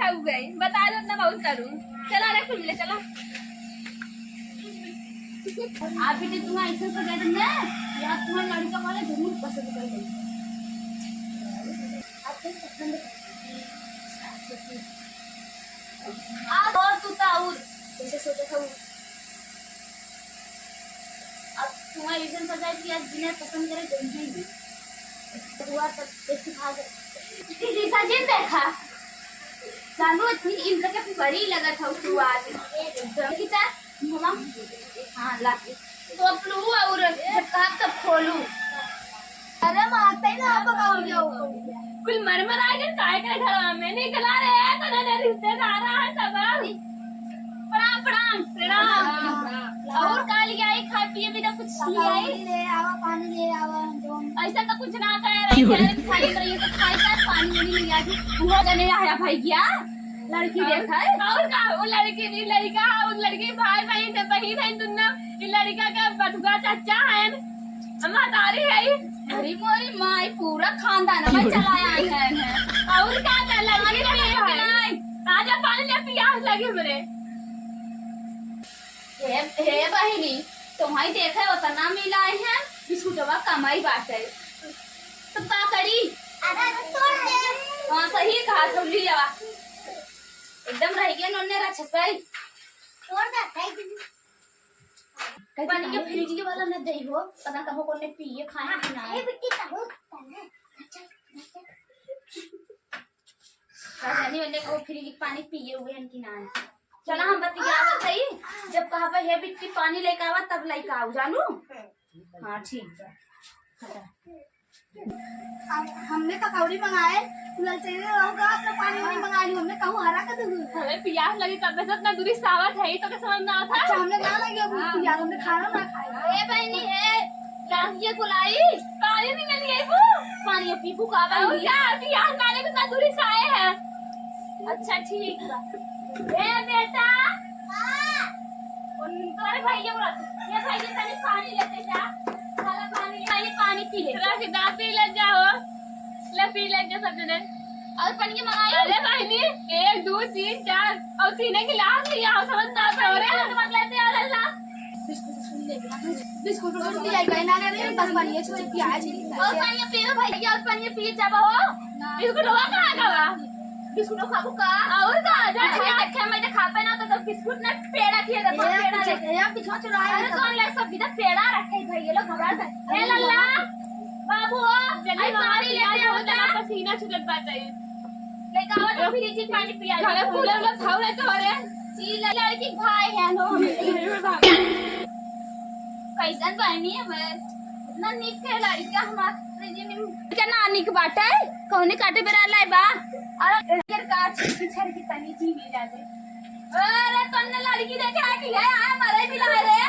खाऊ गई बता दो ना बहुत करूँ। चला रे फिर मिले चला। आप भी तुम्हारा ऐसा सजा देंगे या तुम्हारा लड़का वाला जरूर पसंद कर लेंगे। आपको पसंद आप और तू ताऊर जैसे सोचा था अब तुम्हारी ऐसा सजा कि आज जिन्हें पसंद करे देंगे ही तो हुआ तब देखी भाग किसी सजिन देखा जानू इतनी इंद्र के बड़ी लगा था उसको आज देखी था मम्मा हाँ लाके तो अपलू और जब कहा तब खोलू अरे मारते ही ना आप पकाओ जाओ कुल मरमर आ गए काय काय घर में निकला रे तो ना रिश्तेदार है सब प्रणाम प्रणाम प्रणाम और काली आई खा पिए भी तो कुछ आई ले आवा पानी ले आवा ऐसा तो कुछ ना कह रही खाली रही तो खाई का पानी नहीं लिया जी वो जने आया भाई क्या लड़की देखा है और का वो लड़की नहीं लड़का उस लड़की भाई बहन दोनों ये लड़का का बटुआ चाचा है अम्मा तारी है अरे मोरी माई पूरा खानदान में चलाया है और क्या कर लड़की नहीं आजा पानी ले प्यास लगी मेरे हे बहनी तुम्हारी देखा उतना मिला है बिस्कुटवा कमाई बात है तो का करी हाँ सही कहा तुम ली जावा एकदम रह गया नन्हे रच्छा सही छोड़ दे पानी के फ्रिज के वाला न दही हो पता कब को ने पिए खाए कि ना ए बिट्टी कहो नहीं वाले को फ्रिज के पानी पिए हुए हैं कि ना चला हम बतिया सही जब कहा पे हे बिट्टी पानी लेके आवा तब लेके आओ जानू हां ठीक है हमने पकौड़ी मंगाए लल चाहिए होगा अपना पानी वानी मंगा ली हमने कहूं हरा कर दूं हमें प्यास लगी तब से इतना दूरी सावत है तो समझ ना आता अच्छा हमने ना लगी अब प्यास हमने खाना ना खाया ए बहनी है लास्ट ये बुलाई पानी नहीं मिल गई वो पानी पीपू का बन गया प्यास माने को इतना दूरी से आए हैं अच्छा ठीक है ए बेटा हां उन तुम्हारे भैया बोला ये भैया तने पानी लेते जा साला पानी पी ले रख दा पी ले जाओ ले पी ले जा सब जने और पानी मंगाई अरे बहनी 1 2 3 4 और तीन गिलास लिया हो समझना तो रे मत लेते और अल्लाह बिस्कुट और दिया गया ना रे बस पानी छोड़ प्याज और पानी पी लो भैया और पानी पी जाबो हो बिस्कुट हुआ कहां का बिस्कुट खाबू का और का जा देखे मैं खा पे ना तो बिस्कुट ना पेड़ा किए रे पेड़ा रे या पीछे चुराया अरे कौन ले सब इधर पेड़ा रखे भैया लोग घबरा गए ए लल्ला बाबू जल्दी मारी लेते हो तना पसीना छूटत बात है लेके आओ तो फ्रिज में पानी पिया घरे फूले वाला खाओ रे तो रे ची लड़की भाई है नो कैसन बहनी है मैं इतना निक के लड़का हमार फ्रिज में क्या नानी के बाटा है कौने काटे बेरा लाई बा अरे इधर काट छड़ की तनी जी मिल जाते अरे तन्ने लड़की देखे आ कि है आ मारे भी ला रे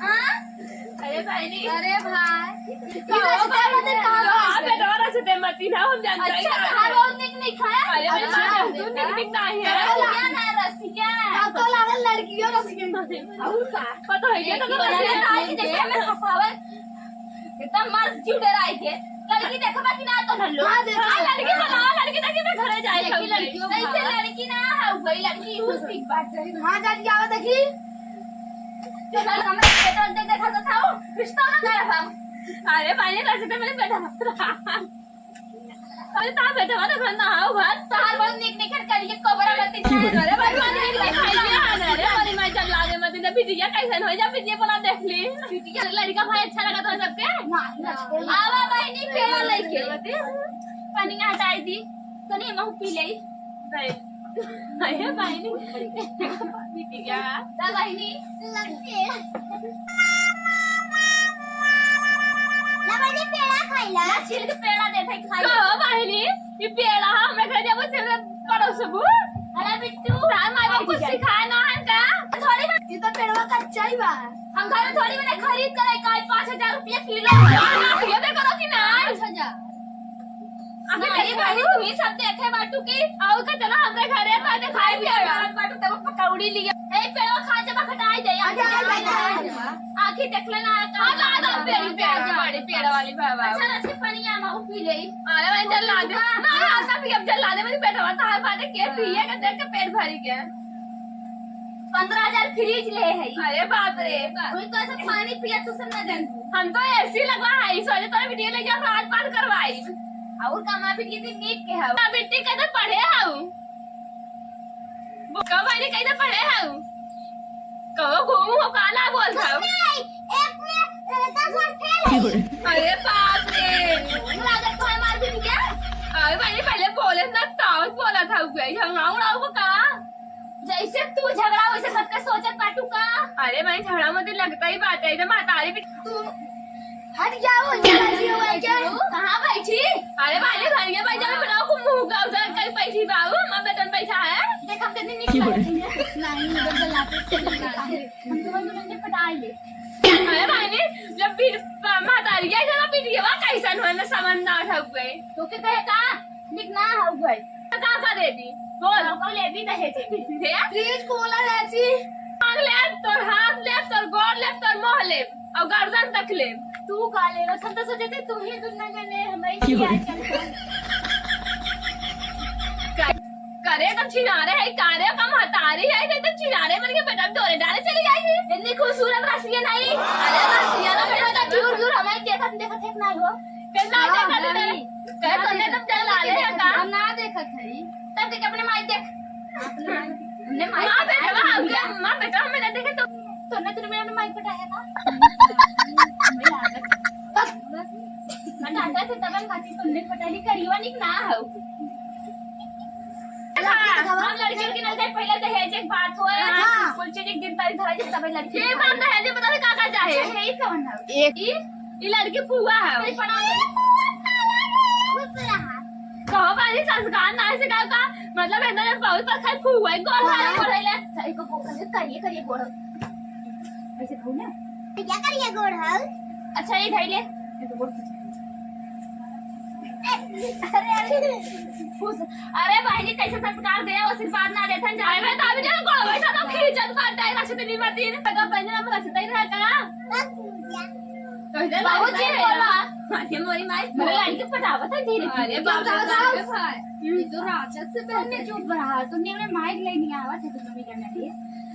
हां अरे भाई अरे भाई ये कहां पे डरा से ते मती ना हम जानते हैं अच्छा हर रोज नहीं खाया अरे भाई तू निक नहीं है क्या ना रसिया अब तो लागल लड़कियों रसिया और का पता है ये तो लड़की जैसे में फसावे इतना मर क्यों डराई थे लड़की देखबा कि ना तो नल्लो हां लड़की बनाओ लड़की देखी मैं घरे जाए लड़की ऐसे लड़की ना है वही लड़की यूज ठीक बात है हां जाती आवे देखी तो ना हमरे बेटा देखा तो था रिश्ता ना कर हम अरे भाई कैसे तो मेरे बेटा अरे ता बेटा वाला खाना आओ भात तार बहुत निक करिए कबरा लगती है अरे भाई पानी खाइए अरे हमारी मां जब लागे मत दे बिटिया कैसन हो जा बिटिया बोला देख ली बिटिया लड़का भाई अच्छा लगा तो सबके आवा बहनी पेड़ लेके पानी का हटाई दी तो नहीं हम पी ले अरे बहनी बिटिया दा बहनी लगते लबड़ी पेड़ा खाइला छिल के पेड़ा देथे खाई ओ बहनी ये पेड़ा हमरे घर जाबो से पड़ोसबू अरे बिट्टू माय बाप को सिखाना है का थोड़ी ये तो पेड़वा कच्चा ही बा हम घर में थोड़ी मैंने खरीद कर का 5000 रुपया किलो है ये दे करो कि ना 5000 अबे मेरी बहनी तुम ही सब देखे बाटू की आओ का चलो हमरे घरे तो खाई भी बाटू तब पकौड़ी लिया ए पेड़वा खा जब खटाई दे आके की देख लेना कहां ला दो बड़ी पेड़ वाली बाबा अच्छा रस्सी पनिया में पी गई अरे भाई चल ला दे ना आता भी अब चल ला दे मेरी पेटवा तार बाटे के पिए के देख के पेट भरी के 15,000 फ्रिज ले है अरे बाप रे कोई तो ऐसा पानी पिया तू सब ना जान हम तो ऐसी लगवा है सोचे तो वीडियो ले जा रात पार करवाई और कमा भी कितनी नीक के है बेटी कदे पढ़े हूं कब आने कदे पढ़े हूं कब घूमू हो काला बोल था एक में 10 वर्ष फेल है अरे बाप रे लागत कोई मार भी क्या अरे मैंने पहले बोले ना तावत बोला था गई हम आऊं को का जैसे तू झगड़ा वैसे सबका सोचत पाटू का अरे मैं झगड़ा मुझे लगता ही बात है जब तारी भी तू हट जाओ कहाँ बैठी अरे भाई घर के भाई जब बनाओ को मुंह का उधर कहीं बैठी बाबू मां बेटन बैठा है देख हम कितनी निकल नहीं उधर जलाते हम तो तुमने पटाई ले अरे भाई ने जब फिर मातारी गई जब पीट गया कैसन होने सामान ना उठा गए तो के कहे का निक ना हो गए का कर देती बोल को ले भी दे दे प्लीज कोला ऐसी मांग ले तोर हाथ ले तोर गोड़ ले तोर मुंह ले और गर्दन तक ले तू का ले रहा था तो सोचे थे तू ही दुनिया जाने हमें नहीं आए चल करे तो छिनारे है कारे कम हतारी है तो छिनारे मन के बेटा डोरे डाले चली जाएगी इतनी खूबसूरत रसिया नहीं अरे रसिया ना बेटा दूर दूर हमें देखत देखत एक ना हो कितना देखत है कह तो ने तब चल ला ले का हम ना देखत है तब देख अपने माई देख हमने माई मां बेटा मां बेटा मैंने देखे तो ने तूने मेरा माई पटाया था आता थे तब खाती तुमने पटाली करियो निक ना हो हम लड़कियों की नजर पहले दहेज एक बात हो कुल चीज एक दिन तारीख धरा तब लड़की ये बात दहेज बता का का चाहे यही कौन है एक ये लड़की फुआ है कहो बाजी संस्कार ना से का मतलब है ना बहुत पर खाई फुआ है गोल वाला बोले ले सही को करिए गोड़ ऐसे खाऊ ना क्या करिए गोड़ है अच्छा ये ढाई ले ये तो गोड़ अरे भाई जी कैसे संस्कार दिया वो सिर्फ ना देता जाए मैं तो अभी जब गोड़ बैठा तो खींचत काटता है रास्ते नहीं मारती है तक पहले हम रास्ते ही रहा का बाबूजी बोला ये मोरी माई मेरे लड़की पटावा था धीरे अरे बाप रे ये तो राजत से पहले चुप रहा तुमने मेरे माइक ले नहीं आवा थे तो मम्मी करने के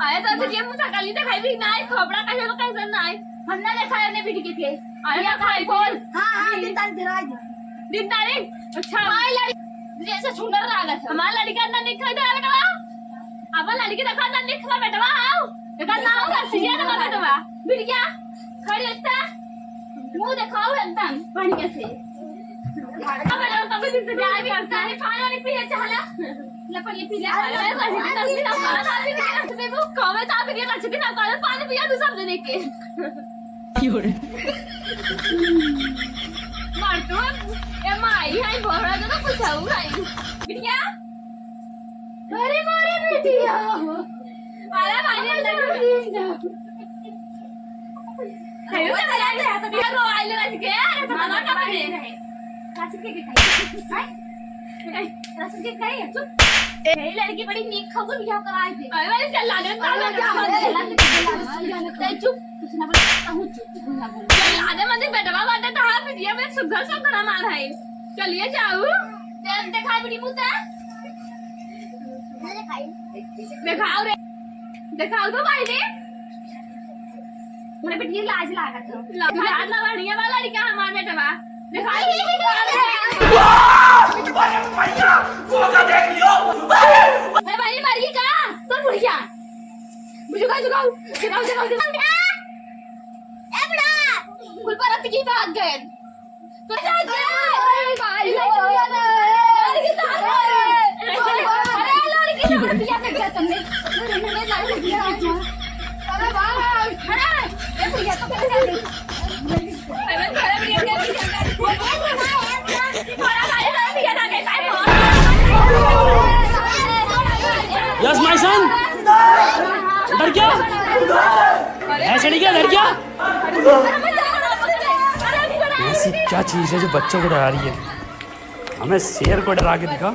आया तो फिर ये मुझे काली दिखाई भी ना है खोपड़ा कैसे तो कैसे ना है हमने देखा है ने वीडियो के अरे भाई बोल हां दिन तारीख अच्छा माई लड़की जैसे सुंदर लागत हमारा लड़का अंदर निकल दे बेटा अब लड़की देखा अंदर निकला बेटवा आओ देखा ना होगा सीधा ना बेटवा बिटिया खड़ी होता मुंह दिखाओ एकदम बढ़िया से अब लोग कभी दिन जाए भी करता है खाना नहीं पिए चला लपन ये पी ले अरे कैसे दिन तस्वीर हमारा था भी नहीं देखो कमे था भी कैसे दिन का पानी पिया तू सब देने के क्यों रे मार तो ए माई है बोरा तो कुछ हो रही बिटिया अरे मारे बेटिया अरे भाई ने लग हेलो चला जा ऐसा दिया रो आइले रह के अरे मामा का बने रहे रात के खाई हाय रात के खाई चुप ए लड़की बड़ी नीक खबर बियाह कराए थे अरे वाले चल ला दे चुप कुछ ना बोलता हूं चुप ना बोल चल ला दे मत बेटवा बात तो हां बिटिया में सुगर सब करा मार है चलिए जाओ चल दिखा बड़ी मुता दिखाओ रे दिखाओ तो भाई ने मुझे बेटी लाज लागा था लाज ना बढ़िया वाला लड़का हमारे बेटवा दिखाई भैया वो का देख लियो अरे भाई मारी का तो बुढ़िया जुगाओ ए बड़ा गुल पर अब की भाग गए तो जा अरे भाई लड़की तो अरे लड़की तो बिया कर गया तुमने मैंने लड़की बिया अरे भाई अरे ये बुढ़िया तो कैसे गई अरे थोड़ा बुढ़िया यस माय सन डर क्या ऐसे नहीं क्या डर क्या ऐसी क्या चीज है जो बच्चों को डरा रही है हमें शेर को डरा के दिखा